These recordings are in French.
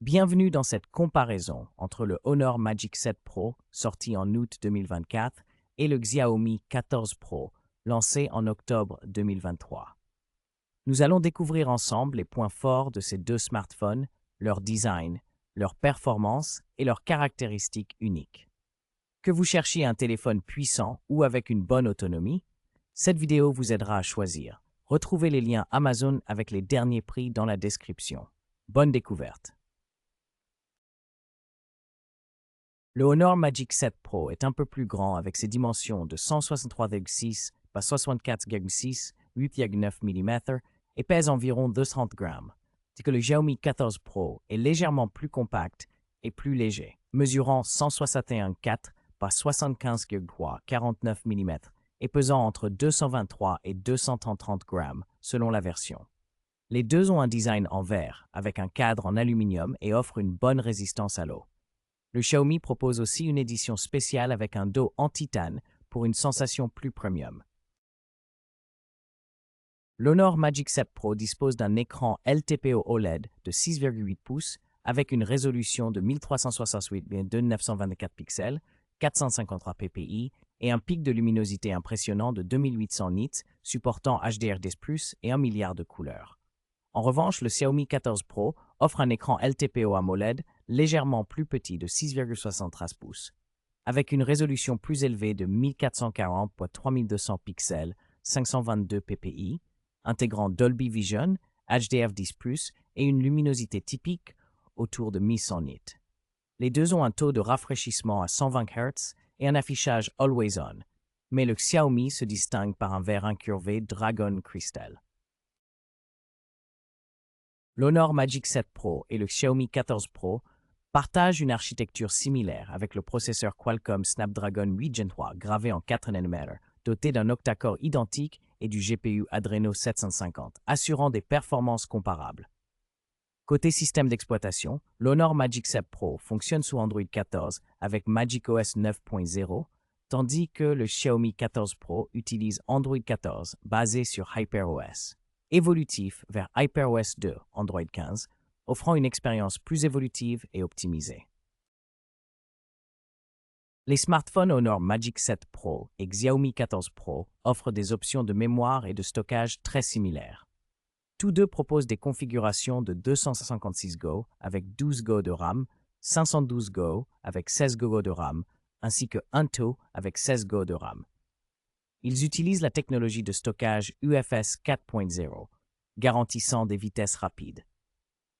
Bienvenue dans cette comparaison entre le Honor Magic 7 Pro, sorti en août 2024, et le Xiaomi 14 Pro, lancé en octobre 2023. Nous allons découvrir ensemble les points forts de ces deux smartphones, leur design, leur performance et leurs caractéristiques uniques. Que vous cherchiez un téléphone puissant ou avec une bonne autonomie, cette vidéo vous aidera à choisir. Retrouvez les liens Amazon avec les derniers prix dans la description. Bonne découverte! Le Honor Magic 7 Pro est un peu plus grand avec ses dimensions de 163,6 par 64,6, 8,9 mm et pèse environ 230 grammes, tandis que le Xiaomi 14 Pro est légèrement plus compact et plus léger, mesurant 161,4 par 75,3, 49 mm et pesant entre 223 et 230 grammes selon la version. Les deux ont un design en verre avec un cadre en aluminium et offrent une bonne résistance à l'eau. Le Xiaomi propose aussi une édition spéciale avec un dos en titane pour une sensation plus premium. L'Honor Magic 7 Pro dispose d'un écran LTPO OLED de 6,8 pouces avec une résolution de 1368 x 2924 pixels, 453 ppi et un pic de luminosité impressionnant de 2800 nits supportant HDR10+, et 1 milliard de couleurs. En revanche, le Xiaomi 14 Pro offre un écran LTPO AMOLED légèrement plus petit de 6,73 pouces, avec une résolution plus élevée de 1440 x 3200 pixels, 522 ppi, intégrant Dolby Vision, HDR10+, et une luminosité typique autour de 1100 nits. Les deux ont un taux de rafraîchissement à 120 Hz et un affichage Always On, mais le Xiaomi se distingue par un verre incurvé Dragon Crystal. L'Honor Magic 7 Pro et le Xiaomi 14 Pro partagent une architecture similaire avec le processeur Qualcomm Snapdragon 8 Gen 3 gravé en 4 nm, doté d'un octa-core identique et du GPU Adreno 750, assurant des performances comparables. Côté système d'exploitation, l'Honor Magic 7 Pro fonctionne sous Android 14 avec macOS 9.0, tandis que le Xiaomi 14 Pro utilise Android 14 basé sur HyperOS. Évolutif vers HyperOS 2 Android 15, offrant une expérience plus évolutive et optimisée. Les smartphones Honor Magic 7 Pro et Xiaomi 14 Pro offrent des options de mémoire et de stockage très similaires. Tous deux proposent des configurations de 256 Go avec 12 Go de RAM, 512 Go avec 16 Go de RAM, ainsi que Unto avec 16 Go de RAM. Ils utilisent la technologie de stockage UFS 4.0, garantissant des vitesses rapides.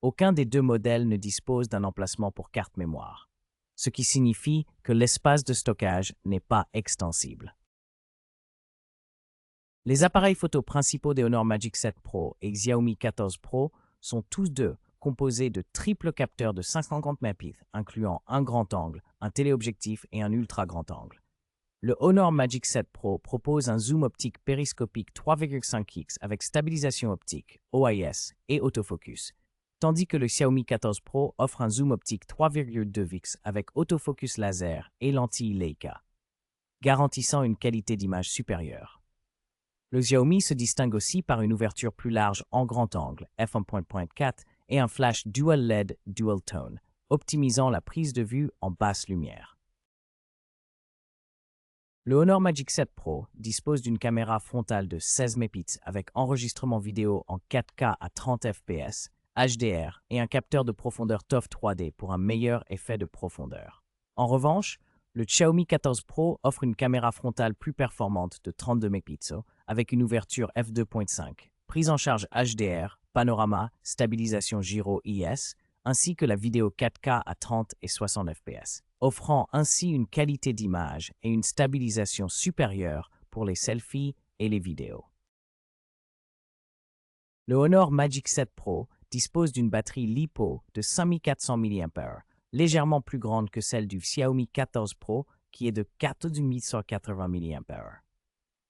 Aucun des deux modèles ne dispose d'un emplacement pour carte mémoire, ce qui signifie que l'espace de stockage n'est pas extensible. Les appareils photo principaux des Honor Magic 7 Pro et Xiaomi 14 Pro sont tous deux composés de triples capteurs de 550 mégapixels, incluant un grand angle, un téléobjectif et un ultra grand angle. Le Honor Magic 7 Pro propose un zoom optique périscopique 3,5x avec stabilisation optique, OIS et autofocus, tandis que le Xiaomi 14 Pro offre un zoom optique 3,2x avec autofocus laser et lentille Leica, garantissant une qualité d'image supérieure. Le Xiaomi se distingue aussi par une ouverture plus large en grand angle, f1.4, et un flash Dual LED Dual Tone, optimisant la prise de vue en basse lumière. Le Honor Magic 7 Pro dispose d'une caméra frontale de 16 mégapixels avec enregistrement vidéo en 4K à 30 fps, HDR et un capteur de profondeur TOF 3D pour un meilleur effet de profondeur. En revanche, le Xiaomi 14 Pro offre une caméra frontale plus performante de 32 mégapixels avec une ouverture f2.5, prise en charge HDR, panorama, stabilisation gyro-IS, ainsi que la vidéo 4K à 30 et 60 fps, offrant ainsi une qualité d'image et une stabilisation supérieure pour les selfies et les vidéos. Le Honor Magic 7 Pro dispose d'une batterie LiPo de 5400 mAh, légèrement plus grande que celle du Xiaomi 14 Pro qui est de 4180 mAh.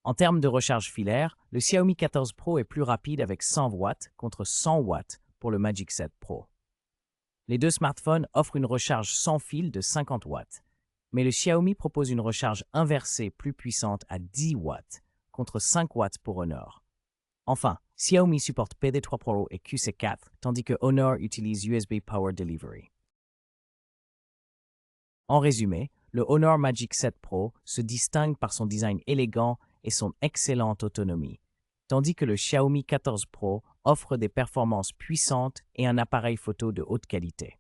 En termes de recharge filaire, le Xiaomi 14 Pro est plus rapide avec 100 watts contre 100 watts pour le Magic 7 Pro. Les deux smartphones offrent une recharge sans fil de 50 watts, mais le Xiaomi propose une recharge inversée plus puissante à 10 watts contre 5 watts pour Honor. Enfin, Xiaomi supporte PD3 Pro et QC4, tandis que Honor utilise USB Power Delivery. En résumé, le Honor Magic 7 Pro se distingue par son design élégant et son excellente autonomie, tandis que le Xiaomi 14 Pro offre des performances puissantes et un appareil photo de haute qualité.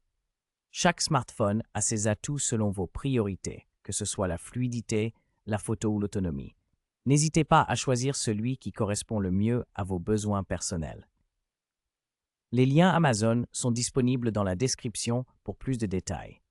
Chaque smartphone a ses atouts selon vos priorités, que ce soit la fluidité, la photo ou l'autonomie. N'hésitez pas à choisir celui qui correspond le mieux à vos besoins personnels. Les liens Amazon sont disponibles dans la description pour plus de détails.